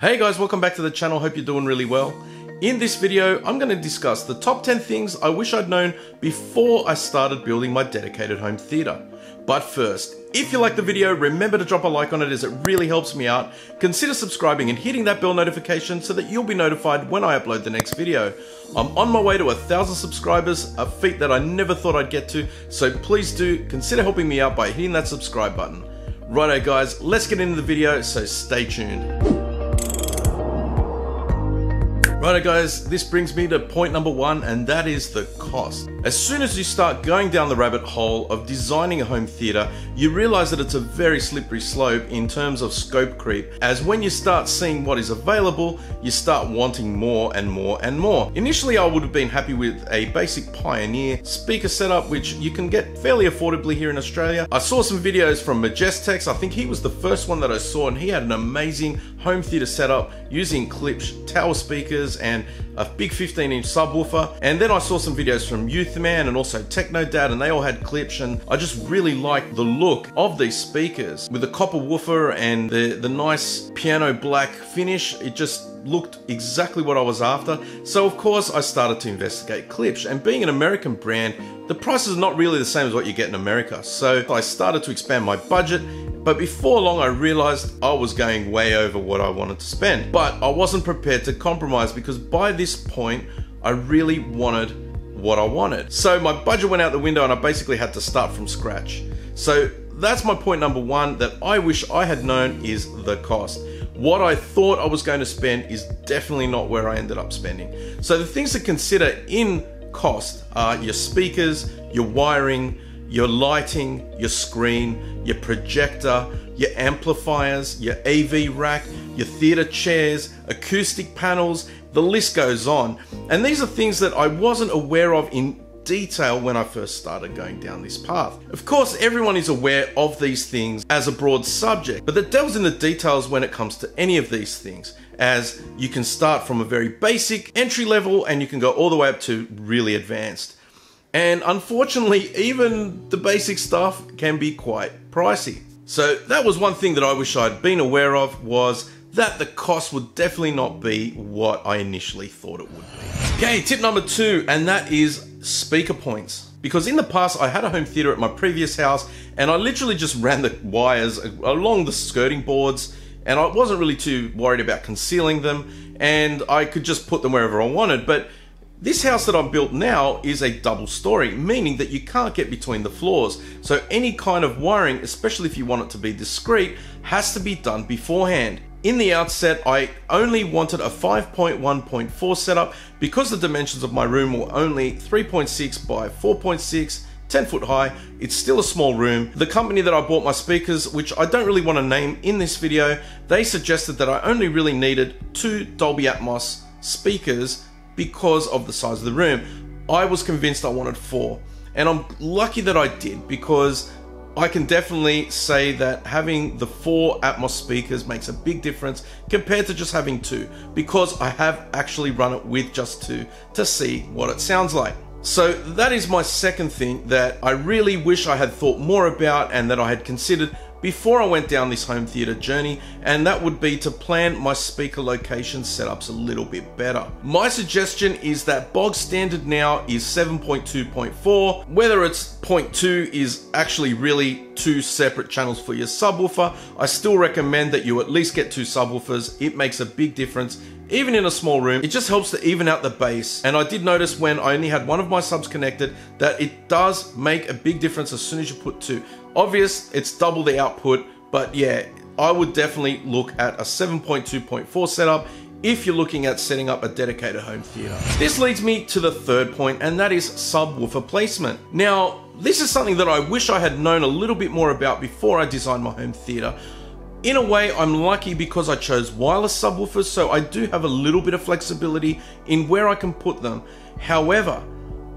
Hey guys, welcome back to the channel. Hope you're doing really well. In this video, I'm going to discuss the top 10 things I wish I'd known before I started building my dedicated home theater. But first, if you like the video, remember to drop a like on it as it really helps me out. Consider subscribing and hitting that bell notification so that you'll be notified when I upload the next video. I'm on my way to 1,000 subscribers, a feat that I never thought I'd get to, so please do consider helping me out by hitting that subscribe button. Righto guys, let's get into the video, so stay tuned. Righto guys, this brings me to point number one, and that is the cost. As soon as you start going down the rabbit hole of designing a home theater, you realize that it's a very slippery slope in terms of scope creep, as when you start seeing what is available, you start wanting more and more and more. Initially, I would have been happy with a basic Pioneer speaker setup, which you can get fairly affordably here in Australia. I saw some videos from Majestex. I think he was the first one that I saw, and he had an amazing home theater setup using Klipsch tower speakers and a big 15-inch subwoofer. And then I saw some videos from Youthman and also Techno Dad, and they all had Klipsch, and I just really liked the look of these speakers with the copper woofer and the nice piano black finish. It just looked exactly what I was after. So of course I started to investigate Klipsch, and being an American brand, the price is not really the same as what you get in America. So I started to expand my budget, but before long I realized I was going way over what I wanted to spend. But I wasn't prepared to compromise, because by this point I really wanted what I wanted. So my budget went out the window and I basically had to start from scratch. So that's my point number one that I wish I had known, is the cost. What I thought I was going to spend is definitely not where I ended up spending. So the things to consider in cost are your speakers, your wiring, your lighting, your screen, your projector, your amplifiers, your AV rack, your theater chairs, acoustic panels, the list goes on. And these are things that I wasn't aware of in detail when I first started going down this path. Of course, everyone is aware of these things as a broad subject, but the devil's in the details when it comes to any of these things, as you can start from a very basic entry level and you can go all the way up to really advanced. And unfortunately, even the basic stuff can be quite pricey. So that was one thing that I wish I'd been aware of, was that the cost would definitely not be what I initially thought it would be. Okay, tip number two, and that is speaker points. Because in the past, I had a home theater at my previous house, and I literally just ran the wires along the skirting boards, and I wasn't really too worried about concealing them, and I could just put them wherever I wanted. But this house that I've built now is a double story, meaning that you can't get between the floors. So any kind of wiring, especially if you want it to be discreet, has to be done beforehand. In the outset, I only wanted a 5.1.4 setup because the dimensions of my room were only 3.6 by 4.6, 10 foot high. It's still a small room. The company that I bought my speakers, which I don't really want to name in this video, they suggested that I only really needed 2 Dolby Atmos speakers because of the size of the room. I was convinced I wanted 4, and I'm lucky that I did, because I can definitely say that having the 4 Atmos speakers makes a big difference compared to just having 2, because I have actually run it with just 2 to see what it sounds like. So that is my second thing that I really wish I had thought more about and that I had considered before I went down this home theater journey, and that would be to plan my speaker location setups a little bit better. My suggestion is that bog standard now is 7.2.4. Whether it's 0.2 is actually really 2 separate channels for your subwoofer, I still recommend that you at least get 2 subwoofers. It makes a big difference. Even in a small room, it just helps to even out the bass. And I did notice when I only had one of my subs connected that it does make a big difference as soon as you put 2. Obvious, it's double the output, but yeah, I would definitely look at a 7.2.4 setup if you're looking at setting up a dedicated home theater. This leads me to the third point, and that is subwoofer placement. Now, this is something that I wish I had known a little bit more about before I designed my home theater. In a way, I'm lucky because I chose wireless subwoofers, so I do have a little bit of flexibility in where I can put them. However,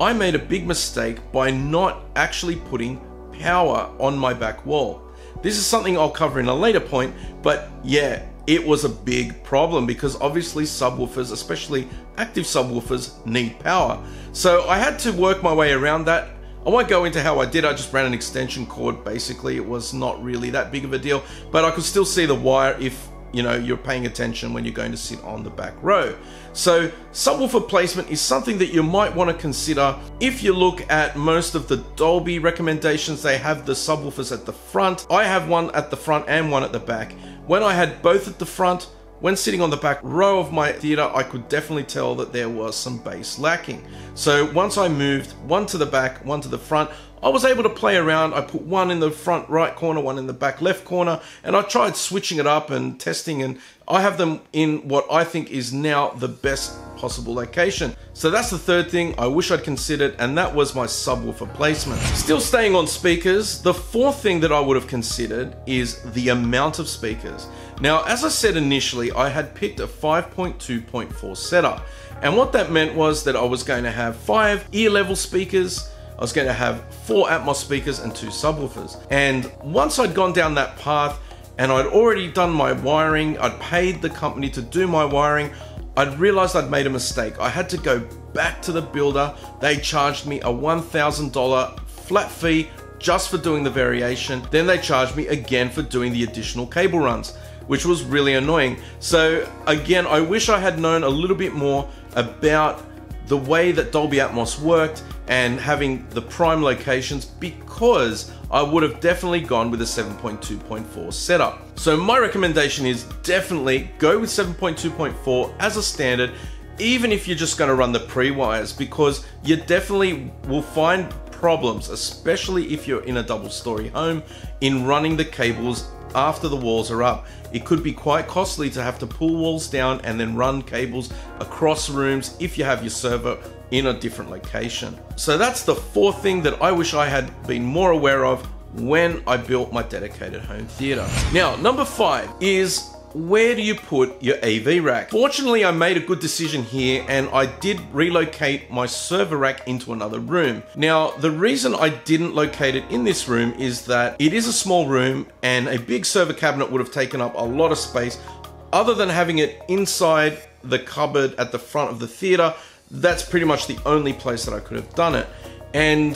I made a big mistake by not actually putting power on my back wall. This is something I'll cover in a later point, but yeah, it was a big problem because obviously subwoofers, especially active subwoofers, need power. So I had to work my way around that. I won't go into how I did. I just ran an extension cord. Basically, it was not really that big of a deal, but I could still see the wire if you know, you're paying attention when you're going to sit on the back row. So subwoofer placement is something that you might want to consider. If you look at most of the Dolby recommendations, they have the subwoofers at the front. I have one at the front and one at the back. When I had both at the front, when sitting on the back row of my theater, I could definitely tell that there was some bass lacking. So once I moved one to the back, one to the front, I was able to play around. I put one in the front right corner, one in the back left corner, and I tried switching it up and testing, and I have them in what I think is now the best possible location. So that's the third thing I wish I'd considered, and that was my subwoofer placement. Still staying on speakers, the fourth thing that I would have considered is the amount of speakers. Now, as I said initially, I had picked a 5.2.4 setup, and what that meant was that I was going to have 5 ear level speakers, I was going to have 4 Atmos speakers and 2 subwoofers. And once I'd gone down that path and I'd already done my wiring, I'd paid the company to do my wiring, I'd realized I'd made a mistake. I had to go back to the builder. They charged me a $1,000 flat fee just for doing the variation. Then they charged me again for doing the additional cable runs, which was really annoying. So again, I wish I had known a little bit more about the way that Dolby Atmos worked and having the prime locations, because I would have definitely gone with a 7.2.4 setup. So my recommendation is definitely go with 7.2.4 as a standard, even if you're just going to run the pre-wires, because you definitely will find problems, especially if you're in a double-story home, in running the cables after the walls are up. It could be quite costly to have to pull walls down and then run cables across rooms if you have your server in a different location. So that's the fourth thing that I wish I had been more aware of when I built my dedicated home theater. Now, number 5 is, where do you put your AV rack? Fortunately, I made a good decision here, and I did relocate my server rack into another room. Now, the reason I didn't locate it in this room is that it is a small room and a big server cabinet would have taken up a lot of space. Other than having it inside the cupboard at the front of the theater, that's pretty much the only place that I could have done it. And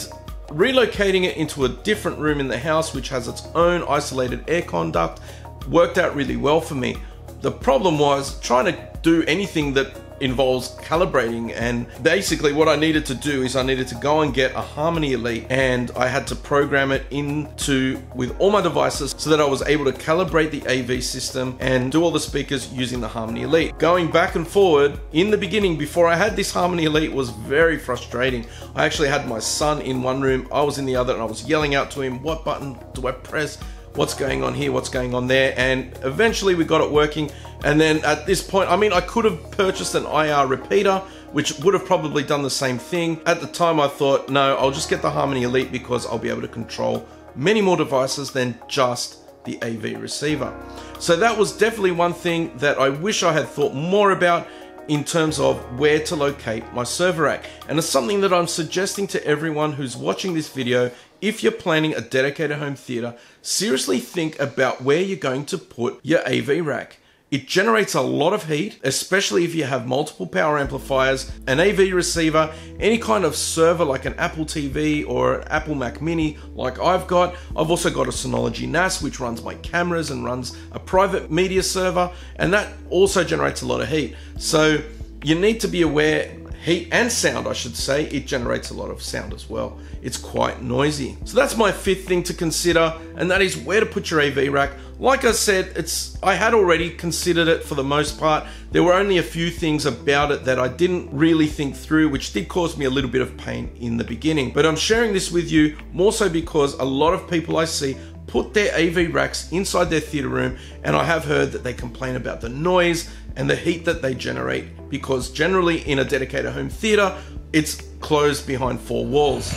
relocating it into a different room in the house, which has its own isolated air conduct, worked out really well for me. The problem was trying to do anything that involves calibrating, and basically what I needed to do is I needed to go and get a Harmony Elite, and I had to program it into with all my devices so that I was able to calibrate the AV system and do all the speakers using the Harmony Elite. Going back and forward, in the beginning before I had this Harmony Elite, was very frustrating. I actually had my son in one room, I was in the other, and I was yelling out to him, what button do I press? What's going on here, what's going on there? And eventually we got it working. And then at this point, I mean, I could have purchased an IR repeater, which would have probably done the same thing. At the time I thought, no, I'll just get the Harmony Elite because I'll be able to control many more devices than just the AV receiver. So that was definitely one thing that I wish I had thought more about in terms of where to locate my server rack. And it's something that I'm suggesting to everyone who's watching this video. If you're planning a dedicated home theater, seriously think about where you're going to put your AV rack. It generates a lot of heat, especially if you have multiple power amplifiers, an AV receiver, any kind of server like an Apple TV or an Apple Mac Mini like I've got. I've also got a Synology NAS which runs my cameras and runs a private media server, and that also generates a lot of heat. So you need to be aware, heat and sound I should say, it generates a lot of sound as well. It's quite noisy. So that's my 5th thing to consider, and that is where to put your AV rack. Like I said, I had already considered it for the most part. There were only a few things about it that I didn't really think through, which did cause me a little bit of pain in the beginning. But I'm sharing this with you more so because a lot of people I see put their AV racks inside their theater room, and I have heard that they complain about the noise and the heat that they generate, because generally in a dedicated home theater, it's closed behind 4 walls.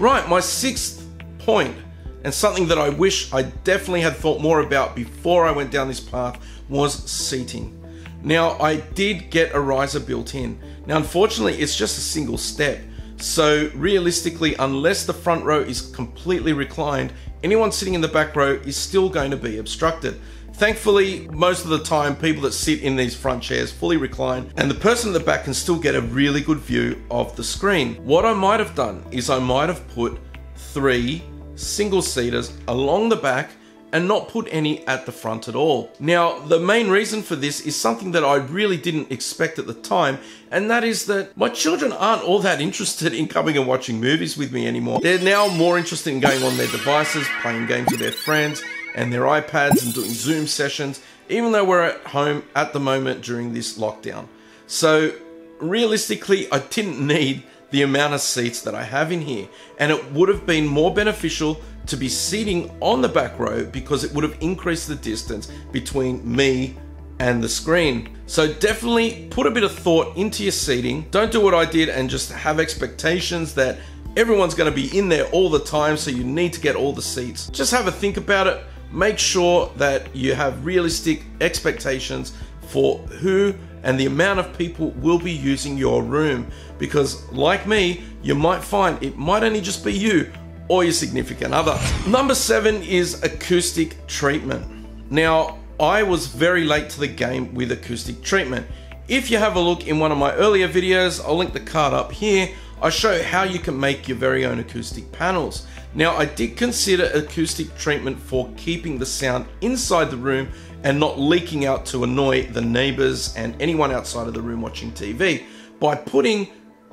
Right, my 6th point, and something that I wish I definitely had thought more about before I went down this path, was seating. Now, I did get a riser built in. Now, unfortunately, it's just a single step. So realistically, unless the front row is completely reclined, anyone sitting in the back row is still going to be obstructed. Thankfully, most of the time, people that sit in these front chairs fully recline, and the person in the back can still get a really good view of the screen. What I might have done is I might have put 3 single seaters along the back and not put any at the front at all. Now, the main reason for this is something that I really didn't expect at the time, and that is that my children aren't all that interested in coming and watching movies with me anymore. They're now more interested in going on their devices, playing games with their friends and their iPads and doing Zoom sessions, even though we're at home at the moment during this lockdown. So realistically, I didn't need the amount of seats that I have in here, and it would have been more beneficial to be seating on the back row because it would have increased the distance between me and the screen. So definitely put a bit of thought into your seating. Don't do what I did and just have expectations that everyone's going to be in there all the time, so you need to get all the seats. Just have a think about it. Make sure that you have realistic expectations for who and the amount of people will be using your room, because like me, you might find it might only just be you or your significant other. Number 7 is acoustic treatment. Now, I was very late to the game with acoustic treatment. If you have a look in one of my earlier videos, I'll link the card up here, I show how you can make your very own acoustic panels. Now, I did consider acoustic treatment for keeping the sound inside the room and not leaking out to annoy the neighbors and anyone outside of the room watching TV by putting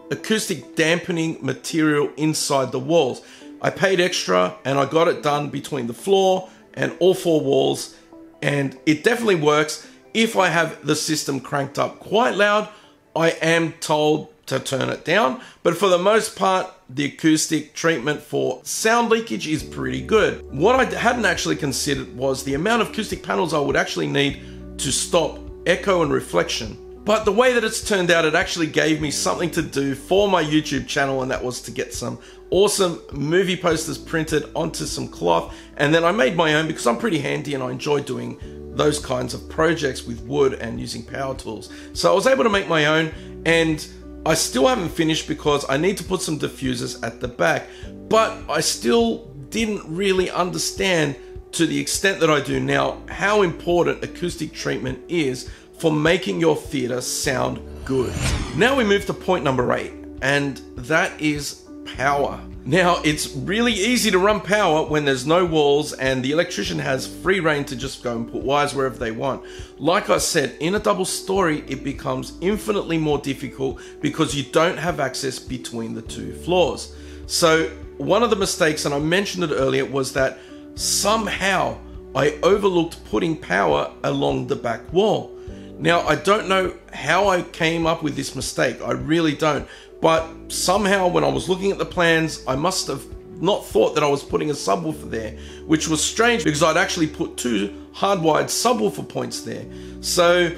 acoustic dampening material inside the walls. I paid extra and I got it done between the floor and all 4 walls, and it definitely works. If I have the system cranked up quite loud, I am told to turn it down, but for the most part, the acoustic treatment for sound leakage is pretty good. What I hadn't actually considered was the amount of acoustic panels I would actually need to stop echo and reflection. But the way that it's turned out, it actually gave me something to do for my YouTube channel, and that was to get some awesome movie posters printed onto some cloth, and then I made my own because I'm pretty handy and I enjoy doing those kinds of projects with wood and using power tools. So I was able to make my own, and I still haven't finished because I need to put some diffusers at the back, but I still didn't really understand to the extent that I do now how important acoustic treatment is for making your theater sound good. Now we move to point number 8, and that is power. Now, it's really easy to run power when there's no walls and the electrician has free reign to just go and put wires wherever they want. Like I said, in a double story, it becomes infinitely more difficult because you don't have access between the 2 floors. So one of the mistakes, and I mentioned it earlier, was that somehow I overlooked putting power along the back wall. Now, I don't know how I came up with this mistake, I really don't, but somehow when I was looking at the plans, I must have not thought that I was putting a subwoofer there, which was strange because I'd actually put 2 hardwired subwoofer points there. So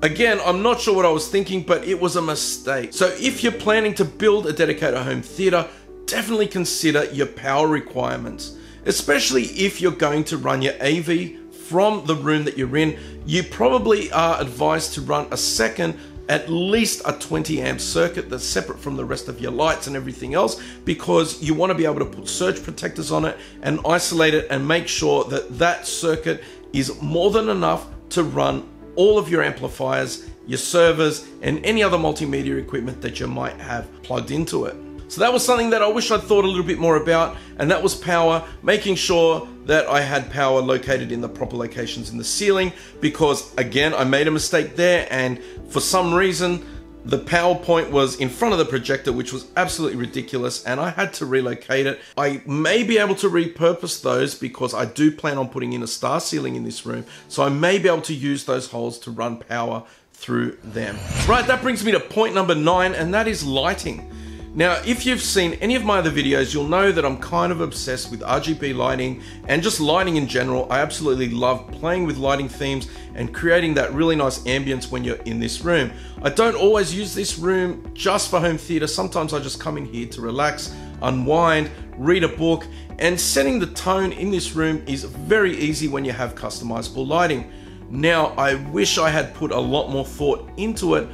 again, I'm not sure what I was thinking, but it was a mistake. So if you're planning to build a dedicated home theater, definitely consider your power requirements, especially if you're going to run your AV from the room that you're in. You probably are advised to run a second, at least a 20 amp circuit that's separate from the rest of your lights and everything else, because you want to be able to put surge protectors on it and isolate it and make sure that that circuit is more than enough to run all of your amplifiers, your servers, and any other multimedia equipment that you might have plugged into it. So that was something that I wish I'd thought a little bit more about, and that was power, making sure that I had power located in the proper locations in the ceiling, because again, I made a mistake there, and for some reason, the power point was in front of the projector, which was absolutely ridiculous, and I had to relocate it. I may be able to repurpose those because I do plan on putting in a star ceiling in this room, so I may be able to use those holes to run power through them. Right, that brings me to point number 9, and that is lighting. Now, if you've seen any of my other videos, you'll know that I'm kind of obsessed with RGB lighting and just lighting in general. I absolutely love playing with lighting themes and creating that really nice ambience when you're in this room. I don't always use this room just for home theater. Sometimes I just come in here to relax, unwind, read a book, and setting the tone in this room is very easy when you have customizable lighting. Now, I wish I had put a lot more thought into it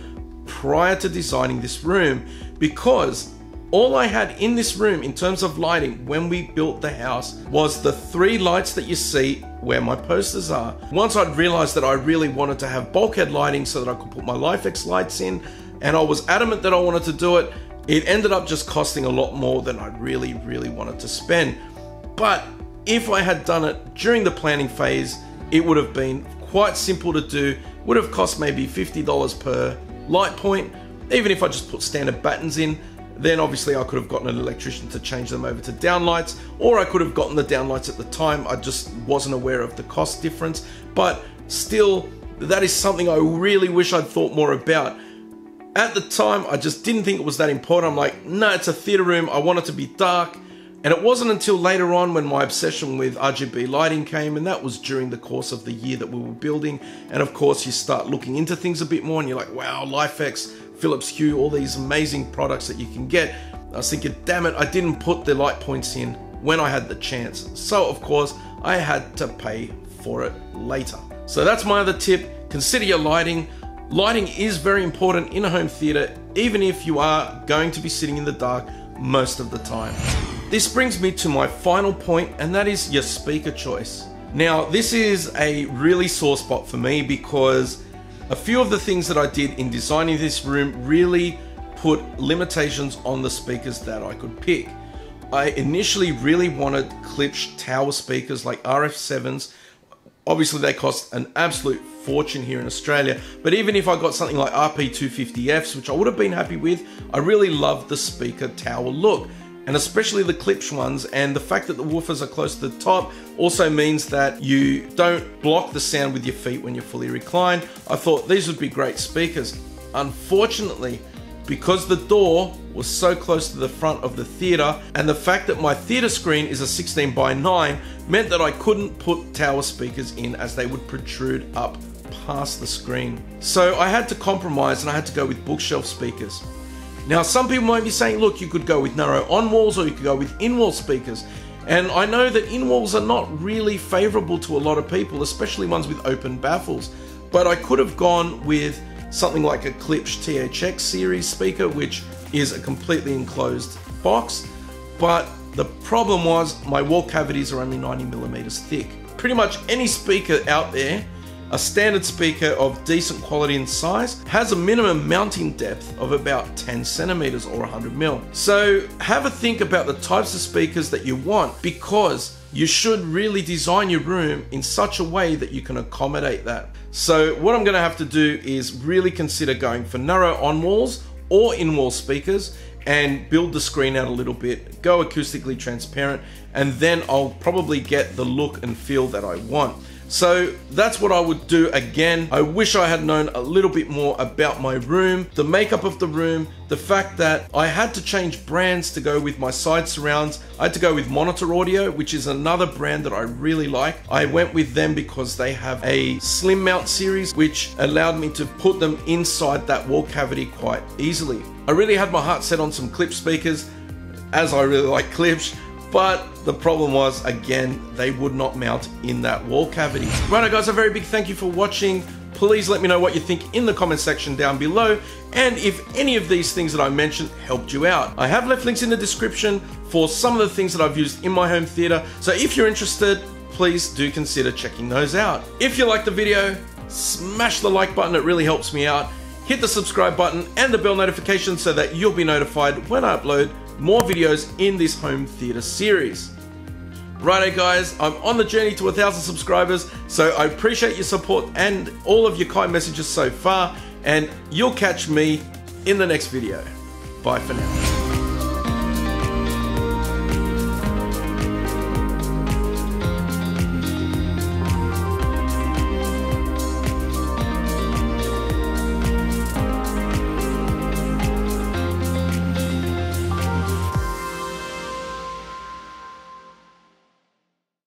prior to designing this room, because all I had in this room in terms of lighting when we built the house was the 3 lights that you see where my posters are. Once I'd realized that I really wanted to have bulkhead lighting so that I could put my LifeX lights in, and I was adamant that I wanted to do it, it ended up just costing a lot more than I really wanted to spend. But if I had done it during the planning phase, it would have been quite simple to do, would have cost maybe $50 per light point. Even if I just put standard battens in, then obviously I could have gotten an electrician to change them over to downlights, or I could have gotten the downlights at the time. I just wasn't aware of the cost difference, but still, that is something I really wish I'd thought more about. At the time, I just didn't think it was that important. I'm like, no, it's a theater room, I want it to be dark. And it wasn't until later on when my obsession with RGB lighting came, and that was during the course of the year that we were building. And of course, you start looking into things a bit more and you're like, wow, LifeX, Philips Hue, all these amazing products that you can get. I was thinking, damn it, I didn't put the light points in when I had the chance. So of course, I had to pay for it later. So that's my other tip. Consider your lighting. Lighting is very important in a home theater, even if you are going to be sitting in the dark most of the time. This brings me to my final point, and that is your speaker choice. Now, this is a really sore spot for me because a few of the things that I did in designing this room really put limitations on the speakers that I could pick. I initially really wanted Klipsch tower speakers like RF7s. Obviously, they cost an absolute fortune here in Australia, but even if I got something like RP250Fs, which I would have been happy with, I really loved the speaker tower look. And especially the Klipsch ones, and the fact that the woofers are close to the top also means that you don't block the sound with your feet when you're fully reclined. I thought these would be great speakers. Unfortunately, because the door was so close to the front of the theater, and the fact that my theater screen is a 16:9 meant that I couldn't put tower speakers in, as they would protrude up past the screen. So I had to compromise, and I had to go with bookshelf speakers. Now, some people might be saying, look, you could go with narrow on-walls or you could go with in-wall speakers. And I know that in-walls are not really favorable to a lot of people, especially ones with open baffles. But I could have gone with something like a Klipsch THX series speaker, which is a completely enclosed box. But the problem was my wall cavities are only 90mm thick. Pretty much any speaker out there, a standard speaker of decent quality and size, has a minimum mounting depth of about 10 centimeters or 100mm. So have a think about the types of speakers that you want, because you should really design your room in such a way that you can accommodate that. So what I'm gonna have to do is really consider going for narrow on-walls or in-wall speakers and build the screen out a little bit, go acoustically transparent, and then I'll probably get the look and feel that I want. So that's what I would do again. I wish I had known a little bit more about my room, the makeup of the room, the fact that I had to change brands to go with my side surrounds. I had to go with Monitor Audio, which is another brand that I really like. I went with them because they have a slim mount series, which allowed me to put them inside that wall cavity quite easily. I really had my heart set on some Klipsch speakers, as I really like Klipsch. But the problem was, again, they would not mount in that wall cavity. Right, guys, a very big thank you for watching. Please let me know what you think in the comment section down below, and if any of these things that I mentioned helped you out. I have left links in the description for some of the things that I've used in my home theater, so if you're interested, please do consider checking those out. If you liked the video, smash the like button, it really helps me out. Hit the subscribe button and the bell notification so that you'll be notified when I upload more videos in this home theater series. Righto guys, I'm on the journey to 1,000 subscribers, so I appreciate your support and all of your kind messages so far, and you'll catch me in the next video. Bye for now.